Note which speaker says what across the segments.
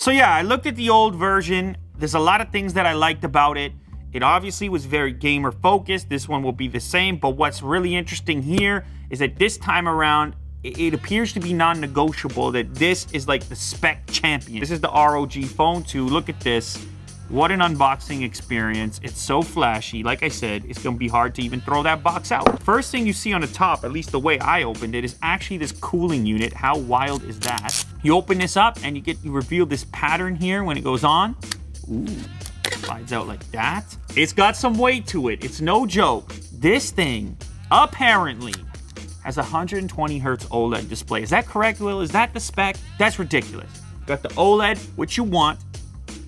Speaker 1: So yeah, I looked at the old version. There's a lot of things that I liked about it. It obviously was very gamer focused. This one will be the same, but what's really interesting here is that this time around, it appears to be non-negotiable that this is like the spec champion. This is the ROG Phone 2. Look at this. What an unboxing experience. It's so flashy. Like I said, it's gonna be hard to even throw that box out. First thing you see on the top, at least the way I opened it, is actually this cooling unit. How wild is that? You open this up and you reveal this pattern here when it goes on. Ooh, slides out like that. It's got some weight to it. It's no joke. This thing apparently has a 120 hertz OLED display. Is that correct, Will? Is that the spec? That's ridiculous. Got the OLED, which you want,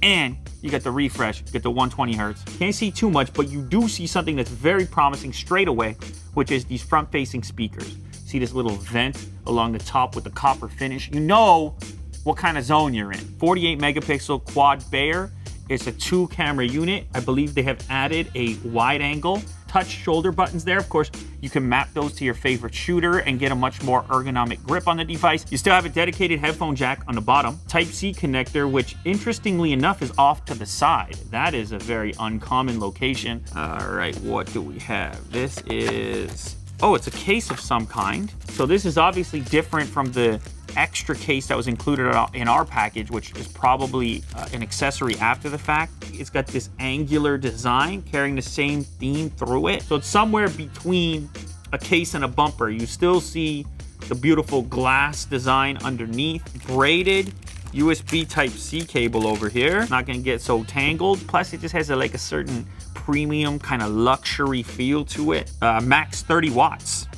Speaker 1: and you got the refresh, you get the 120 hertz. Can't see too much, but you do see something that's very promising straight away, which is these front-facing speakers. See this little vent along the top with the copper finish? You know what kind of zone you're in. 48 megapixel quad Bayer. It's a 2-camera unit. I believe they have added a wide angle touch shoulder buttons there. Of course, you can map those to your favorite shooter and get a much more ergonomic grip on the device. You still have a dedicated headphone jack on the bottom. Type-C connector, which interestingly enough is off to the side. That is a very uncommon location. All right, what do we have? This is, oh, it's a case of some kind. So this is obviously different from the extra case that was included in our package, which is probably an accessory after the fact. It's got this angular design carrying the same theme through it. So it's somewhere between a case and a bumper. You still see the beautiful glass design underneath. Braided USB Type-C cable over here. Not gonna get so tangled. Plus it just has like a certain premium kind of luxury feel to it. Max 30 watts.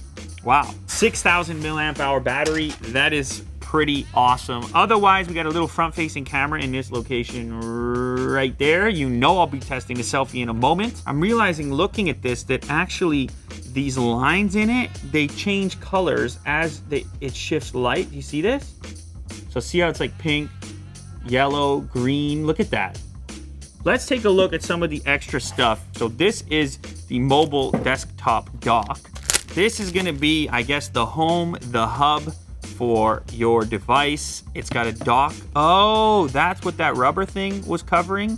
Speaker 1: Wow, 6,000 milliamp hour battery. That is pretty awesome. Otherwise, we got a little front-facing camera in this location right there. You know I'll be testing the selfie in a moment. I'm realizing looking at this that actually these lines in it, they change colors as it shifts light. Do you see this? So see how it's like pink, yellow, green. Look at that. Let's take a look at some of the extra stuff. So this is the mobile desktop dock. This is gonna be, I guess, the home, the hub for your device. It's got a dock. Oh, that's what that rubber thing was covering.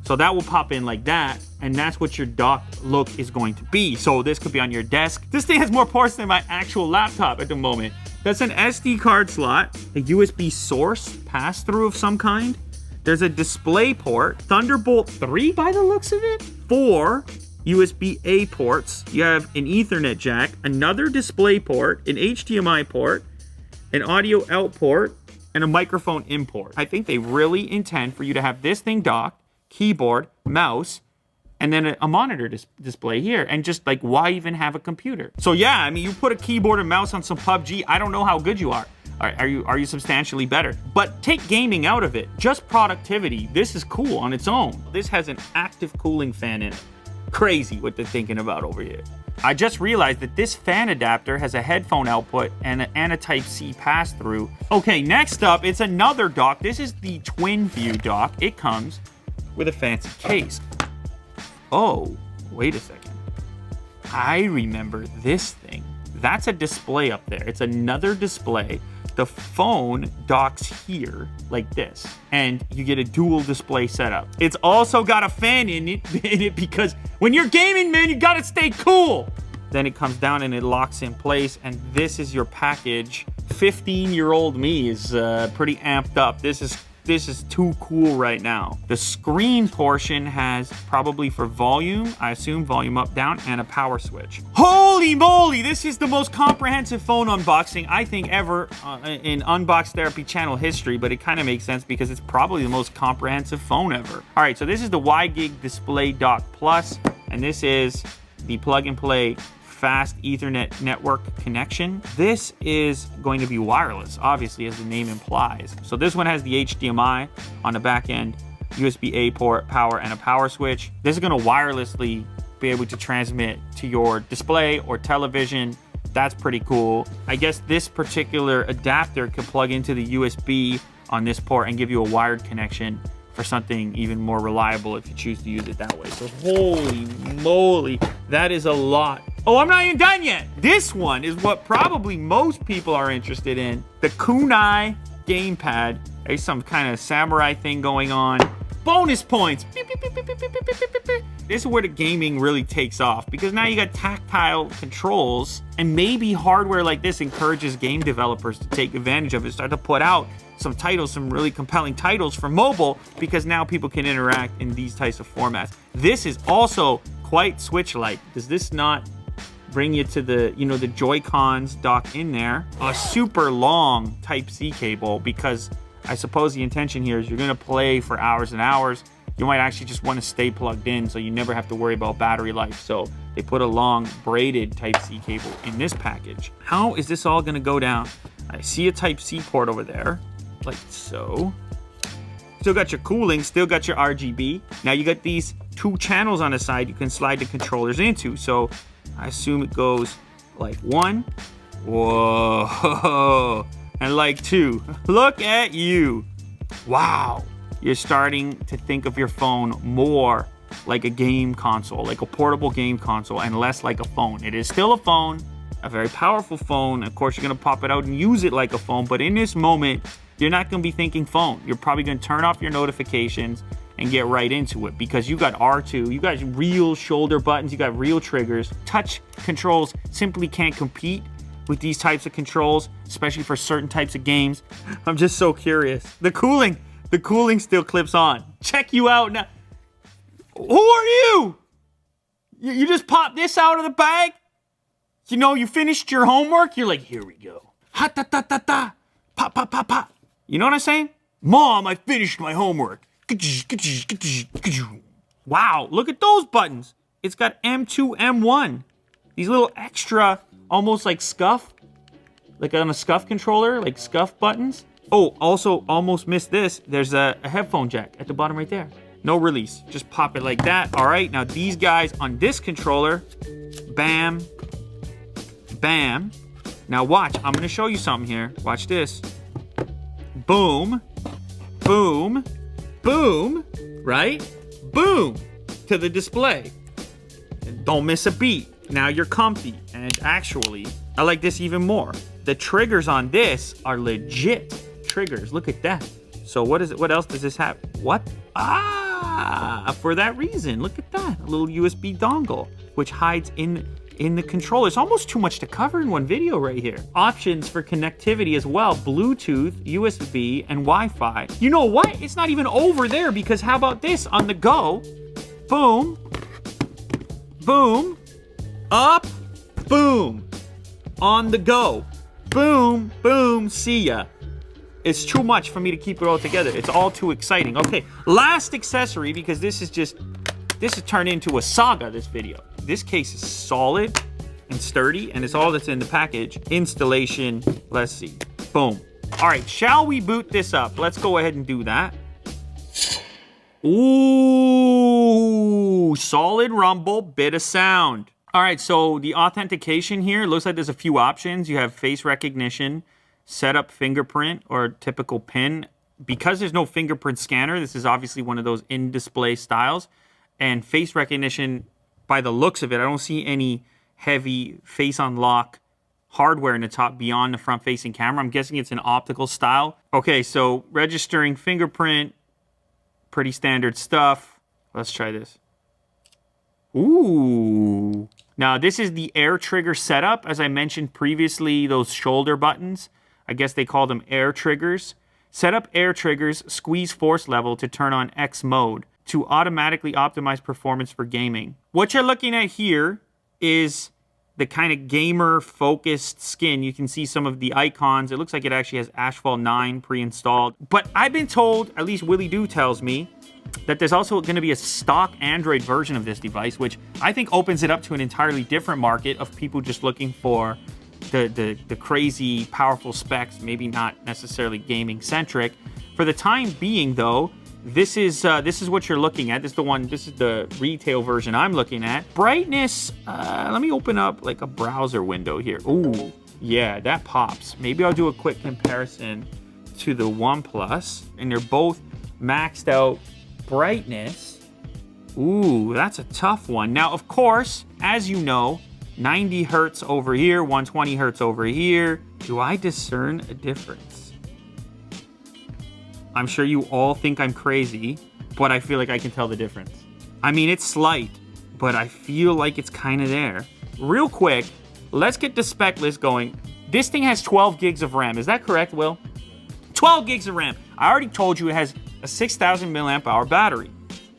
Speaker 1: So that will pop in like that, and that's what your dock look is going to be. So this could be on your desk. This thing has more ports than my actual laptop at the moment. That's an SD card slot, a USB source pass-through of some kind. There's a display port, Thunderbolt 3 by the looks of it. 4 USB-A ports. You have an Ethernet jack, another display port, an HDMI port, an audio out port, and a microphone in port. I think they really intend for you to have this thing docked, keyboard, mouse, and then a monitor display here. And just like, why even have a computer? So yeah, I mean, you put a keyboard and mouse on some PUBG, I don't know how good you are. Are you substantially better? But take gaming out of it, just productivity. This is cool on its own. This has an active cooling fan in it. Crazy what they're thinking about over here. I just realized that this fan adapter has a headphone output and a Type-C pass-through. Okay, next up, it's another dock. This is the Twin View dock. It comes with a fancy case. Oh, wait a second. I remember this thing. That's a display up there. It's another display. The phone docks here like this, and you get a dual display setup. It's also got a fan in it because when you're gaming, man, you gotta stay cool. Then it comes down and it locks in place, and this is your package. 15-year-old me is pretty amped up. This is too cool right now. The screen portion has probably for volume, I assume volume up, down, and a power switch. Holy moly, this is the most comprehensive phone unboxing I think ever in Unbox Therapy channel history, but it kind of makes sense because it's probably the most comprehensive phone ever. All right, so this is the WiGig Display Dock Plus, and this is the plug and play fast Ethernet network connection. This is going to be wireless, obviously, as the name implies. So this one has the HDMI on the back end, USB-A port, power, and a power switch. This is going to wirelessly be able to transmit to your display or television. That's pretty cool. I guess this particular adapter could plug into the USB on this port and give you a wired connection for something even more reliable if you choose to use it that way. So holy moly, that is a lot. Oh, I'm not even done yet. This one is what probably most people are interested in. The Kunai gamepad. There's some kind of samurai thing going on. Bonus points. Beep, beep, beep, beep, beep, beep, beep, beep, beep. This is where the gaming really takes off, because now you got tactile controls, and maybe hardware like this encourages game developers to take advantage of it, start to put out some titles, some really compelling titles for mobile, because now people can interact in these types of formats. This is also quite Switch-like. Does this not bring you to the, the Joy-Cons dock in there? A super long Type-C cable, because I suppose the intention here is you're going to play for hours and hours. You might actually just want to stay plugged in, so you never have to worry about battery life. So they put a long braided Type-C cable in this package. How is this all going to go down? I see a Type-C port over there, like so. Still got your cooling, still got your RGB. Now you got these 2 channels on the side you can slide the controllers into. So I assume it goes like 1. Whoa. And like 2. Look at you. Wow. You're starting to think of your phone more like a game console, like a portable game console, and less like a phone. It is still a phone, a very powerful phone. Of course, you're going to pop it out and use it like a phone, but in this moment, you're not going to be thinking phone. You're probably going to turn off your notifications and get right into it, because you got R2, you got real shoulder buttons, you got real triggers. Touch controls simply can't compete with these types of controls, especially for certain types of games. I'm just so curious. The cooling still clips on. Check you out now. Who are you? You just popped this out of the bag? You finished your homework? You're like, here we go. Ha ta ta ta ta. Pop, pop, pop, pop. You know what I'm saying? Mom, I finished my homework. Wow, look at those buttons. It's got M2, M1. These little extra, almost like scuff. Like on a scuff controller, like scuff buttons. Oh, also almost missed this. There's a headphone jack at the bottom right there. No release. Just pop it like that. All right, now these guys on this controller, bam, bam. Now watch, I'm gonna show you something here. Watch this. Boom, boom, boom, right? Boom, to the display. And don't miss a beat. Now you're comfy. And actually, I like this even more. The triggers on this are legit triggers. Look at that. So what is it? What else does this have? What? For that reason, look at that. A little USB dongle, which hides in the controller. It's almost too much to cover in one video right here. Options for connectivity as well. Bluetooth, USB, and Wi-Fi. You know what? It's not even over there, because how about this on the go? Boom. Boom. Up. Boom. On the go. Boom. Boom. See ya. It's too much for me to keep it all together. It's all too exciting. Okay, last accessory, because this has turned into a saga, this video. This case is solid and sturdy, and it's all that's in the package. Installation, let's see. Boom. All right, shall we boot this up? Let's go ahead and do that. Ooh, solid rumble, bit of sound. All right, so the authentication here, looks like there's a few options. You have face recognition, set up fingerprint or typical PIN. Because there's no fingerprint scanner, this is obviously one of those in-display styles. And face recognition, by the looks of it, I don't see any heavy face unlock hardware in the top beyond the front-facing camera. I'm guessing it's an optical style. Okay, so registering fingerprint, pretty standard stuff. Let's try this. Ooh. Now, this is the air trigger setup. As I mentioned previously, those shoulder buttons, I guess they call them air triggers. Set up air triggers, squeeze force level to turn on X mode to automatically optimize performance for gaming. What you're looking at here is the kind of gamer-focused skin. You can see some of the icons. It looks like it actually has Asphalt 9 pre-installed. But I've been told, at least Willy Doo tells me, that there's also going to be a stock Android version of this device, which I think opens it up to an entirely different market of people just looking for the crazy, powerful specs, maybe not necessarily gaming-centric. For the time being, though, this is what you're looking at. This is the retail version I'm looking at. Brightness, let me open up like a browser window here. Ooh, yeah, that pops. Maybe I'll do a quick comparison to the OnePlus, and they're both maxed out brightness. Ooh, that's a tough one. Now, of course, as you know, 90 hertz over here, 120 hertz over here. Do I discern a difference? I'm sure you all think I'm crazy, but I feel like I can tell the difference. I mean, it's slight, but I feel like it's kind of there. Real quick, let's get the spec list going. This thing has 12 gigs of RAM. Is that correct, Will? 12 gigs of RAM. I already told you it has a 6,000 milliamp hour battery.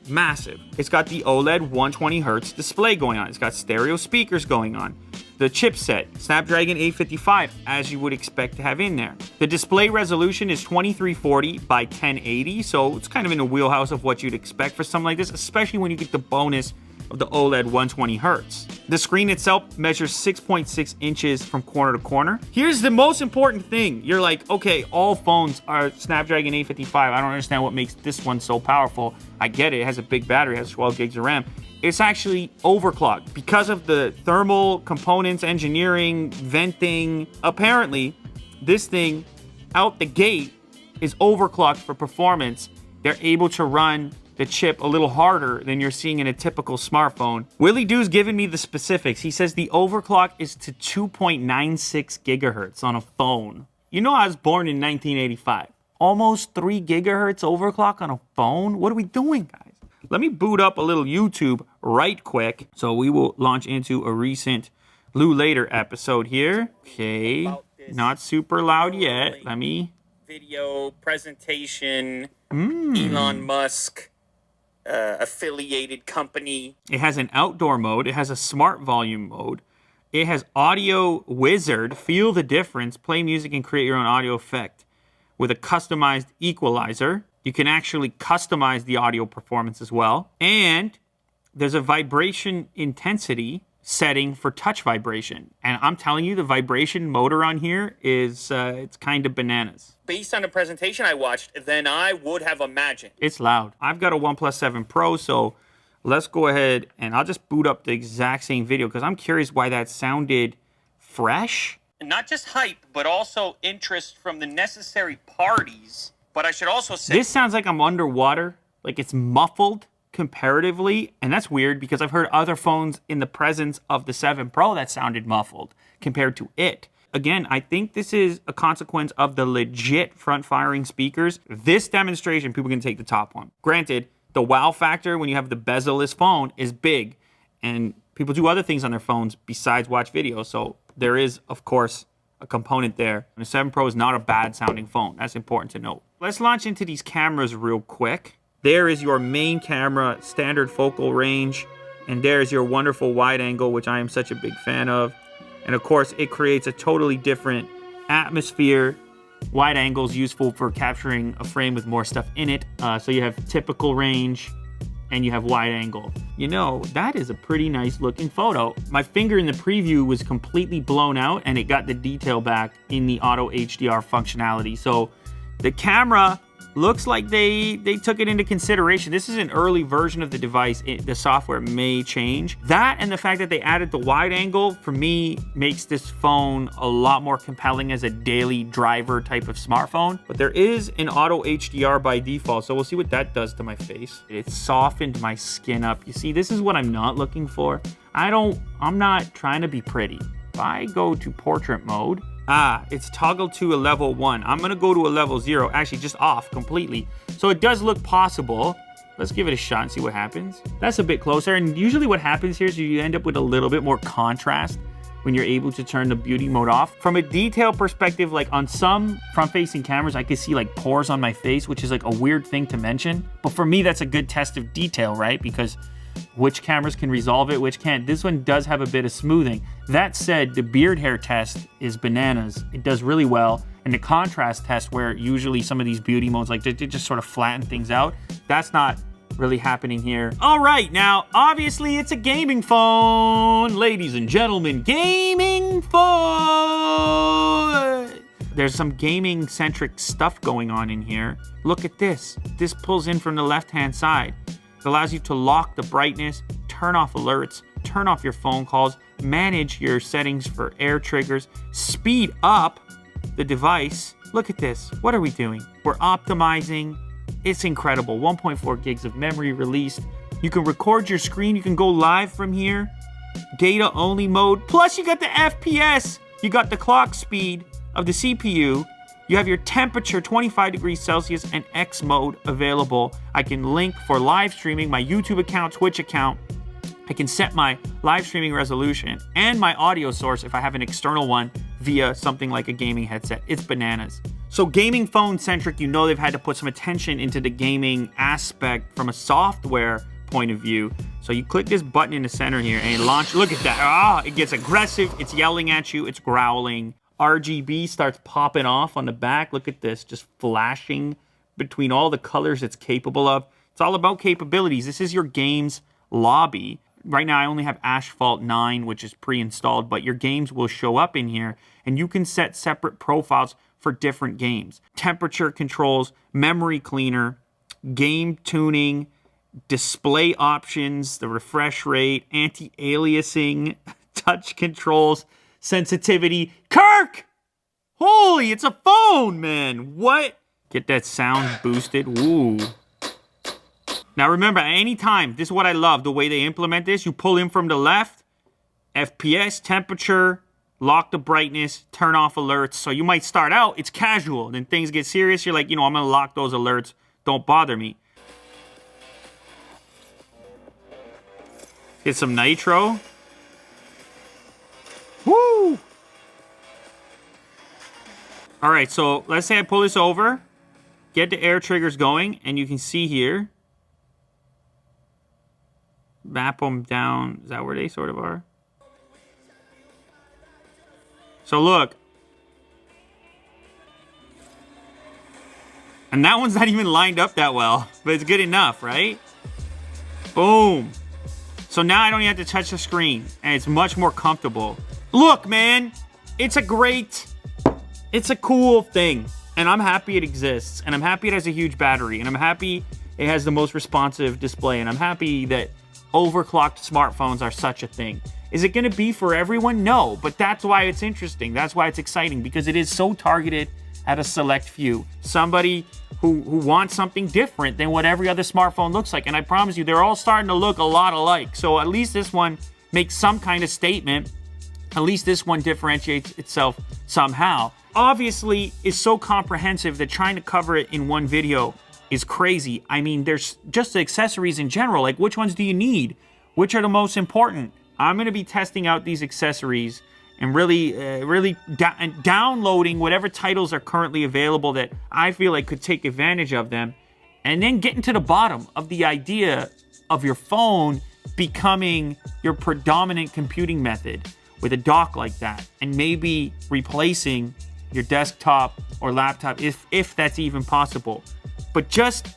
Speaker 1: Massive. It's got the OLED 120 Hz display going on. It's got stereo speakers going on. The chipset, Snapdragon 855, as you would expect to have in there. The display resolution is 2340 by 1080, so it's kind of in the wheelhouse of what you'd expect for something like this, especially when you get the bonus of the OLED 120 Hz. The screen itself measures 6.6 inches from corner to corner. Here's the most important thing. You're like, okay, all phones are Snapdragon 855. I don't understand what makes this one so powerful. I get it. It has a big battery. It has 12 gigs of RAM. It's actually overclocked because of the thermal components, engineering, venting. Apparently, this thing out the gate is overclocked for performance. They're able to run the chip a little harder than you're seeing in a typical smartphone. Willie Doo's giving me the specifics. He says the overclock is to 2.96 gigahertz on a phone. You know, I was born in 1985. Almost 3 gigahertz overclock on a phone? What are we doing, guys? Let me boot up a little YouTube right quick. So we will launch into a recent Lou Later episode here. Okay, not super loud yet. Let me... Video presentation, Elon Musk, affiliated company. It has an outdoor mode. It has a smart volume mode. It has Audio Wizard. Feel the difference. Play music and create your own audio effect with a customized equalizer. You can actually customize the audio performance as well. And there's a vibration intensity setting for touch vibration. And I'm telling you, the vibration motor on here is, it's kind of bananas. Based on the presentation I watched, then I would have imagined. It's loud. I've got a OnePlus 7 Pro, so let's go ahead and I'll just boot up the exact same video because I'm curious why that sounded fresh. And not just hype, but also interest from the necessary parties. But I should also say... This sounds like I'm underwater, like it's muffled comparatively, and that's weird because I've heard other phones in the presence of the 7 Pro that sounded muffled compared to it. Again, I think this is a consequence of the legit front-firing speakers. This demonstration, people can take the top one. Granted, the wow factor when you have the bezel-less phone is big, and people do other things on their phones besides watch videos, so there is, of course, a component there. And the 7 Pro is not a bad sounding phone. That's important to note. Let's launch into these cameras real quick. There is your main camera, standard focal range. And there's your wonderful wide angle, which I am such a big fan of. And of course, it creates a totally different atmosphere. Wide angle is useful for capturing a frame with more stuff in it. So you have typical range and you have wide angle. You know, that is a pretty nice looking photo. My finger in the preview was completely blown out and it got the detail back in the auto HDR functionality. So the camera looks like they took it into consideration. This is an early version of the device. The software may change. That and the fact that they added the wide angle, for me, makes this phone a lot more compelling as a daily driver type of smartphone. But there is an auto HDR by default, so we'll see what that does to my face. It softened my skin up. You see, this is what I'm not looking for. I'm not trying to be pretty. If I go to portrait mode, it's toggled to a level 1. I'm gonna go to a level 0, actually just off completely. So it does look possible. Let's give it a shot and see what happens. That's a bit closer, and usually what happens here is you end up with a little bit more contrast when you're able to turn the beauty mode off. From a detail perspective, like on some front-facing cameras, I can see like pores on my face, which is like a weird thing to mention. But for me, that's a good test of detail, right? Because which cameras can resolve it, which can't. This one does have a bit of smoothing. That said, the beard hair test is bananas. It does really well. And the contrast test, where usually some of these beauty modes, like they just sort of flatten things out, that's not really happening here. All right, now, obviously it's a gaming phone. Ladies and gentlemen, gaming phone. There's some gaming-centric stuff going on in here. Look at this. This pulls in from the left-hand side. It allows you to lock the brightness, turn off alerts, turn off your phone calls, manage your settings for air triggers, speed up the device. Look at this. What are we doing? We're optimizing. It's incredible. 1.4 gigs of memory released. You can record your screen. You can go live from here. Data only mode. Plus you got the FPS. You got the clock speed of the CPU. You have your temperature, 25 degrees Celsius, and X mode available. I can link for live streaming, my YouTube account, Twitch account. I can set my live streaming resolution and my audio source if I have an external one via something like a gaming headset. It's bananas. So gaming phone centric, you know they've had to put some attention into the gaming aspect from a software point of view. So you click this button in the center here and it launches. Look at that. It gets aggressive. It's yelling at you. It's growling. RGB starts popping off on the back. Look at this, just flashing between all the colors it's capable of. It's all about capabilities. This is your game's lobby. Right now, I only have Asphalt 9, which is pre-installed, but your games will show up in here, and you can set separate profiles for different games. Temperature controls, memory cleaner, game tuning, display options, the refresh rate, anti-aliasing, touch controls, sensitivity. Kirk! Holy, it's a phone, man. What? Get that sound boosted. Ooh. Now remember, at any time, this is what I love, the way they implement this. You pull in from the left, FPS, temperature, lock the brightness, turn off alerts. So you might start out, it's casual. Then things get serious. You're like, I'm going to lock those alerts. Don't bother me. Get some nitro. Woo! All right, so let's say I pull this over, get the air triggers going, and you can see here, map them down. Is that where they sort of are? So look. And that one's not even lined up that well, but it's good enough, right? Boom. So now I don't even have to touch the screen, and it's much more comfortable. Look, man, it's a cool thing, and I'm happy it exists, and I'm happy it has a huge battery, and I'm happy it has the most responsive display, and I'm happy that overclocked smartphones are such a thing. Is it going to be for everyone? No, but that's why it's interesting. That's why it's exciting, because it is so targeted at a select few. Somebody who wants something different than what every other smartphone looks like. And I promise you, they're all starting to look a lot alike. So at least this one makes some kind of statement. At least this one differentiates itself somehow. Obviously, it's so comprehensive that trying to cover it in one video is crazy. I mean, there's just the accessories in general. Like, which ones do you need? Which are the most important? I'm going to be testing out these accessories and really downloading whatever titles are currently available that I feel like could take advantage of them, and then getting to the bottom of the idea of your phone becoming your predominant computing method with a dock like that, and maybe replacing your desktop or laptop if that's even possible. But just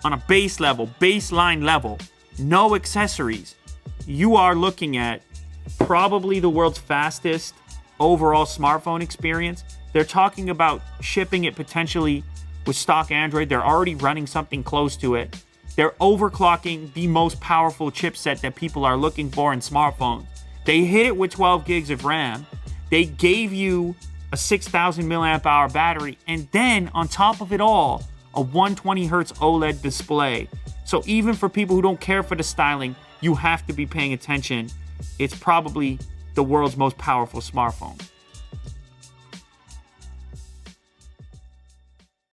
Speaker 1: on a baseline level, no accessories, you are looking at probably the world's fastest overall smartphone experience. They're talking about shipping it potentially with stock Android. They're already running something close to it. They're overclocking the most powerful chipset that people are looking for in smartphones. They hit it with 12 gigs of RAM. They gave you a 6,000 milliamp hour battery, and then on top of it all, a 120 hertz OLED display. So even for people who don't care for the styling, you have to be paying attention. It's probably the world's most powerful smartphone.